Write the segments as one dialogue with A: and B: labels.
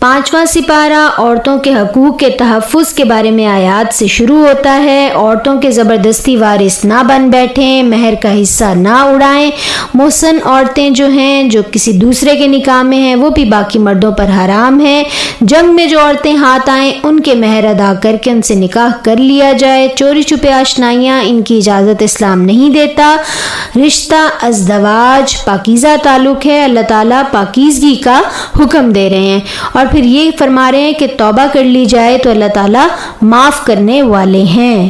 A: 5واں سپارہ عورتوں کے حقوق کے تحفظ کے بارے میں آیات سے شروع ہوتا ہے۔ عورتوں کے زبردستی وارث نہ بن بیٹھیں، مہر کا حصہ نہ اڑائیں۔ محسن عورتیں جو ہیں جو کسی دوسرے کے نکاح میں ہیں وہ بھی باقی مردوں پر حرام ہیں۔ جنگ میں جو عورتیں ہاتھ آئیں ان کے مہر ادا کر کے ان سے نکاح کر لیا جائے۔ چوری چھپے آشنائیاں ان کی اجازت اسلام نہیں دیتا۔ رشتہ ازدواج پاکیزہ تعلق ہے، اللہ تعالیٰ پاکیزگی کا حکم دے رہے ہیں اور پھر یہ فرما رہے ہیں کہ توبہ کر لی جائے تو اللہ تعالیٰ معاف کرنے والے ہیں۔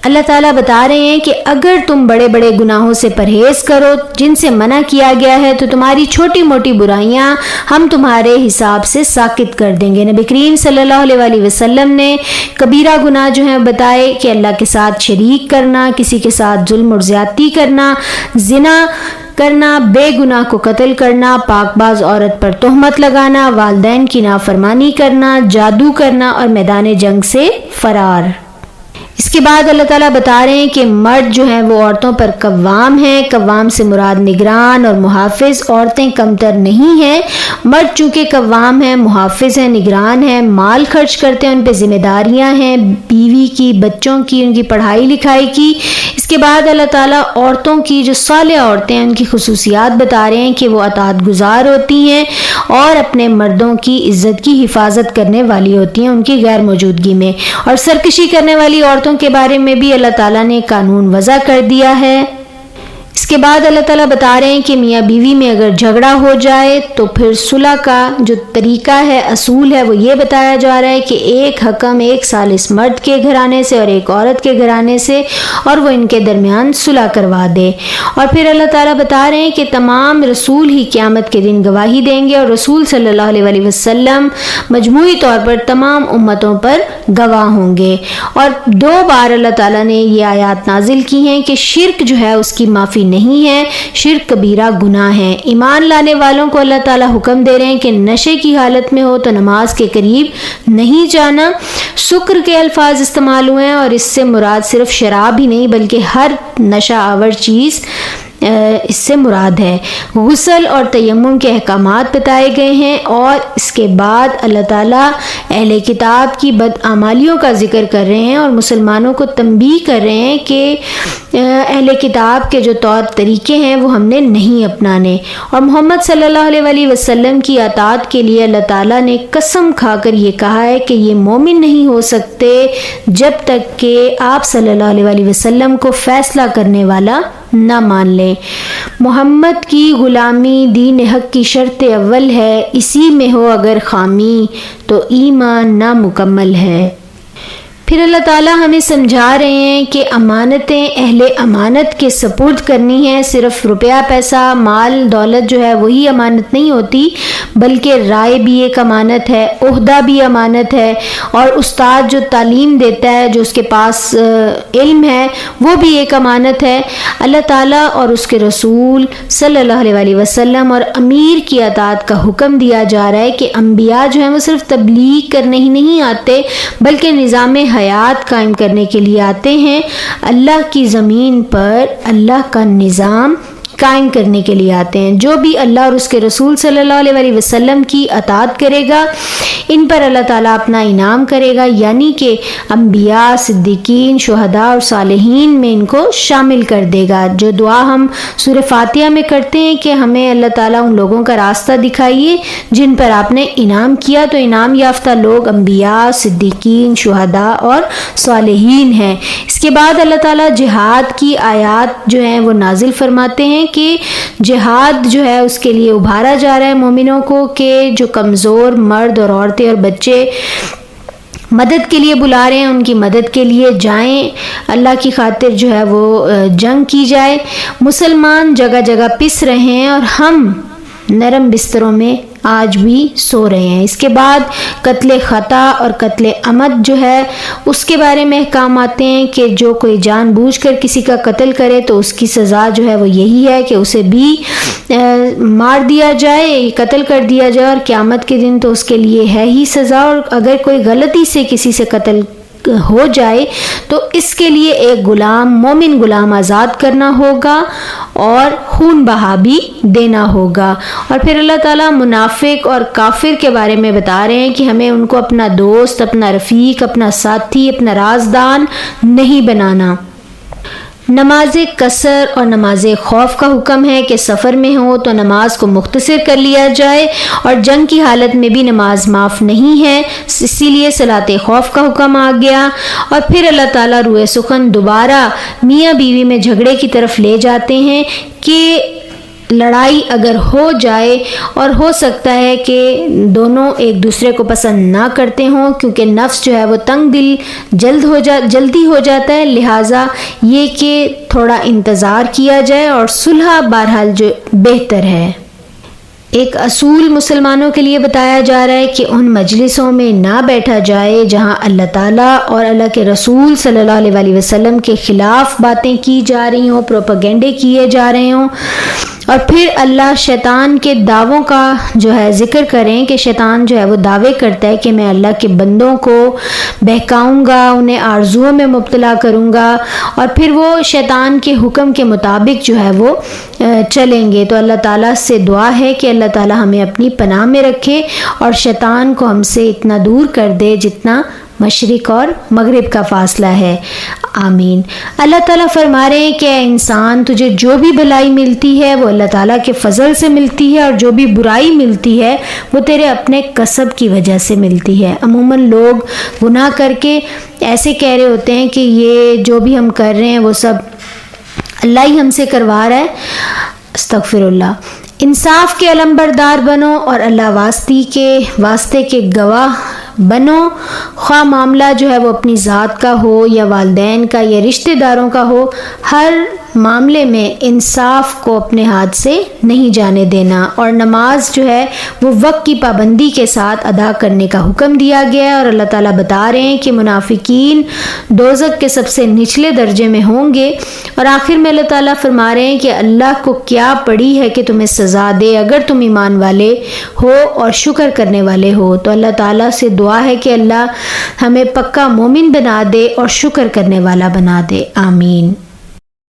A: اللہ تعالیٰ بتا رہے ہیں کہ اگر تم بڑے بڑے گناہوں سے پرہیز کرو جن سے منع کیا گیا ہے تو تمہاری چھوٹی موٹی برائیاں ہم تمہارے حساب سے ساقط کر دیں گے۔ نبی کریم صلی اللہ علیہ وآلہ وسلم نے کبیرہ گناہ جو ہیں بتائے کہ اللہ کے ساتھ شریک کرنا، کسی کے ساتھ ظلم اور زیادتی کرنا، زنا کرنا، بے گناہ کو قتل کرنا، پاک باز عورت پر تہمت لگانا، والدین کی نافرمانی کرنا، جادو کرنا اور میدان جنگ سے فرار۔ اس کے بعد اللہ تعالیٰ بتا رہے ہیں کہ مرد جو ہیں وہ عورتوں پر قوام ہیں۔ قوام سے مراد نگران اور محافظ، عورتیں کمتر نہیں ہیں۔ مرد چونکہ قوام ہیں، محافظ ہیں، نگران ہیں، مال خرچ کرتے ہیں، ان پہ ذمہ داریاں ہیں، بیوی کی، بچوں کی، ان کی پڑھائی لکھائی کی۔ اس کے بعد اللہ تعالیٰ عورتوں کی جو صالح عورتیں ہیں ان کی خصوصیات بتا رہے ہیں کہ وہ اطاعت گزار ہوتی ہیں اور اپنے مردوں کی عزت کی حفاظت کرنے والی ہوتی ہیں ان کی غیر موجودگی میں۔ اور سرکشی کرنے والی عورتوں کے بارے میں بھی اللہ تعالیٰ نے قانون وضع کر دیا ہے۔ اس کے بعد اللہ تعالیٰ بتا رہے ہیں کہ میاں بیوی میں اگر جھگڑا ہو جائے تو پھر صلح کا جو طریقہ ہے، اصول ہے، وہ یہ بتایا جا رہا ہے کہ ایک حکم ایک ثالث مرد کے گھرانے سے اور ایک عورت کے گھرانے سے، اور وہ ان کے درمیان صلح کروا دے۔ اور پھر اللہ تعالیٰ بتا رہے ہیں کہ تمام رسول ہی قیامت کے دن گواہی دیں گے اور رسول صلی اللہ علیہ وآلہ وسلم مجموعی طور پر تمام امتوں پر گواہ ہوں گے۔ اور 2 بار اللہ تعالیٰ نے یہ آیات نازل کی ہیں کہ شرک جو ہے اس کی معافی نہیں ہے، شرک کبیرہ گناہ ہے۔ ایمان لانے والوں کو اللہ تعالیٰ حکم دے رہے ہیں کہ نشے کی حالت میں ہو تو نماز کے قریب نہیں جانا۔ سکر کے الفاظ استعمال ہوئے ہیں اور اس سے مراد صرف شراب ہی نہیں بلکہ ہر نشہ آور چیز اس سے مراد ہے۔ غسل اور تیمم کے احکامات بتائے گئے ہیں اور اس کے بعد اللہ تعالیٰ اہل کتاب کی بدعمالیوں کا ذکر کر رہے ہیں اور مسلمانوں کو تنبیہ کر رہے ہیں کہ اہل کتاب کے جو طور طریقے ہیں وہ ہم نے نہیں اپنانے۔ اور محمد صلی اللہ علیہ وآلہ وسلم کی اطاعت کے لیے اللہ تعالیٰ نے قسم کھا کر یہ کہا ہے کہ یہ مومن نہیں ہو سکتے جب تک کہ آپ صلی اللہ علیہ وآلہ وسلم کو فیصلہ کرنے والا نہ مان لیں۔ محمد کی غلامی دین حق کی شرط اول ہے، اسی میں ہو اگر خامی تو ایمان نامکمل ہے۔ پھر اللہ تعالیٰ ہمیں سمجھا رہے ہیں کہ امانتیں اہل امانت کے سپرد کرنی ہیں۔ صرف روپیہ پیسہ مال دولت جو ہے وہی امانت نہیں ہوتی بلکہ رائے بھی ایک امانت ہے، عہدہ بھی امانت ہے، اور استاد جو تعلیم دیتا ہے جو اس کے پاس علم ہے وہ بھی ایک امانت ہے۔ اللہ تعالیٰ اور اس کے رسول صلی اللہ علیہ وآلہ وسلم اور امیر کی اطاعت کا حکم دیا جا رہا ہے کہ انبیاء جو ہیں وہ صرف تبلیغ کرنے ہی نہیں آتے بلکہ نظام حیات قائم کرنے کے لیے آتے ہیں، اللہ کی زمین پر اللہ کا نظام قائم کرنے کے لیے آتے ہیں۔ جو بھی اللہ اور اس کے رسول صلی اللہ علیہ وآلہ وسلم کی اطاعت کرے گا ان پر اللہ تعالیٰ اپنا انعام کرے گا، یعنی کہ انبیاء، صدیقین، شہداء اور صالحین میں ان کو شامل کر دے گا۔ جو دعا ہم سورہ فاتحہ میں کرتے ہیں کہ ہمیں اللہ تعالیٰ ان لوگوں کا راستہ دکھائیے جن پر آپ نے انعام کیا، تو انعام یافتہ لوگ انبیاء، صدیقین، شہداء اور صالحین ہیں۔ اس کے بعد اللہ تعالیٰ جہاد کی آیات جو ہیں وہ نازل فرماتے ہیں کہ جہاد جو ہے اس کے لیے ابھارا جا رہا ہے مومنوں کو کہ جو کمزور مرد اور عورتیں اور بچے مدد کے لیے بلا رہے ہیں ان کی مدد کے لیے جائیں، اللہ کی خاطر جو ہے وہ جنگ کی جائے۔ مسلمان جگہ جگہ پس رہے ہیں اور ہم نرم بستروں میں آج بھی سو رہے ہیں۔ اس کے بعد قتل خطا اور قتل عمد جو ہے اس کے بارے میں احکام آتے ہیں کہ جو کوئی جان بوجھ کر کسی کا قتل کرے تو اس کی سزا جو ہے وہ یہی ہے کہ اسے بھی مار دیا جائے، قتل کر دیا جائے، اور قیامت کے دن تو اس کے لیے ہے ہی سزا۔ اور اگر کوئی غلطی سے کسی سے قتل ہو جائے تو اس کے لیے ایک غلام، مومن غلام آزاد کرنا ہوگا اور خون بہا بھی دینا ہوگا۔ اور پھر اللہ تعالیٰ منافق اور کافر کے بارے میں بتا رہے ہیں کہ ہمیں ان کو اپنا دوست، اپنا رفیق، اپنا ساتھی، اپنا رازدان نہیں بنانا۔ نماز قصر اور نماز خوف کا حکم ہے کہ سفر میں ہو تو نماز کو مختصر کر لیا جائے، اور جنگ کی حالت میں بھی نماز معاف نہیں ہے، اسی لیے صلاۃ خوف کا حکم آ گیا۔ اور پھر اللہ تعالیٰ روئے سخن دوبارہ میاں بیوی میں جھگڑے کی طرف لے جاتے ہیں کہ لڑائی اگر ہو جائے، اور ہو سکتا ہے کہ دونوں ایک دوسرے کو پسند نہ کرتے ہوں، کیونکہ نفس جو ہے وہ تنگ دل جلدی ہو جاتا ہے، لہٰذا یہ کہ تھوڑا انتظار کیا جائے اور صلح بہرحال جو بہتر ہے۔ ایک اصول مسلمانوں کے لیے بتایا جا رہا ہے کہ ان مجلسوں میں نہ بیٹھا جائے جہاں اللہ تعالیٰ اور اللہ کے رسول صلی اللہ علیہ وسلم کے خلاف باتیں کی جا رہی ہوں، پروپیگنڈے کیے جا رہے ہوں، اور پھر اللہ شیطان کے دعووں کا جو ہے ذکر کریں کہ شیطان جو ہے وہ دعوے کرتا ہے کہ میں اللہ کے بندوں کو بہکاؤں گا، انہیں آرزوؤں میں مبتلا کروں گا، اور پھر وہ شیطان کے حکم کے مطابق جو ہے وہ چلیں گے۔ تو اللہ تعالیٰ سے دعا ہے کہ اللہ تعالیٰ ہمیں اپنی پناہ میں رکھے اور شیطان کو ہم سے اتنا دور کر دے جتنا مشرق اور مغرب کا فاصلہ ہے، آمین۔ اللہ تعالیٰ فرما رہے ہیں کہ اے انسان، تجھے جو بھی بھلائی ملتی ہے وہ اللہ تعالیٰ کے فضل سے ملتی ہے، اور جو بھی برائی ملتی ہے وہ تیرے اپنے کسب کی وجہ سے ملتی ہے۔ عموماً لوگ گناہ کر کے ایسے کہہ رہے ہوتے ہیں کہ یہ جو بھی ہم کر رہے ہیں وہ سب اللہ ہی ہم سے کروا رہا ہے، استغفر اللہ۔ انصاف کے علمبردار بنو اور اللہ واسطے کے گواہ بنو، خواہ معاملہ جو ہے وہ اپنی ذات کا ہو یا والدین کا یا رشتہ داروں کا ہو، ہر معاملے میں انصاف کو اپنے ہاتھ سے نہیں جانے دینا، اور نماز جو ہے وہ وقت کی پابندی کے ساتھ ادا کرنے کا حکم دیا گیا ہے۔ اور اللہ تعالیٰ بتا رہے ہیں کہ منافقین دوزخ کے سب سے نچلے درجے میں ہوں گے، اور آخر میں اللہ تعالیٰ فرما رہے ہیں کہ اللہ کو کیا پڑی ہے کہ تمہیں سزا دے اگر تم ایمان والے ہو اور شکر کرنے والے ہو۔ تو اللہ تعالیٰ سے دعا ہے کہ اللہ ہمیں پکا مومن بنا دے اور شکر کرنے والا بنا دے، آمین۔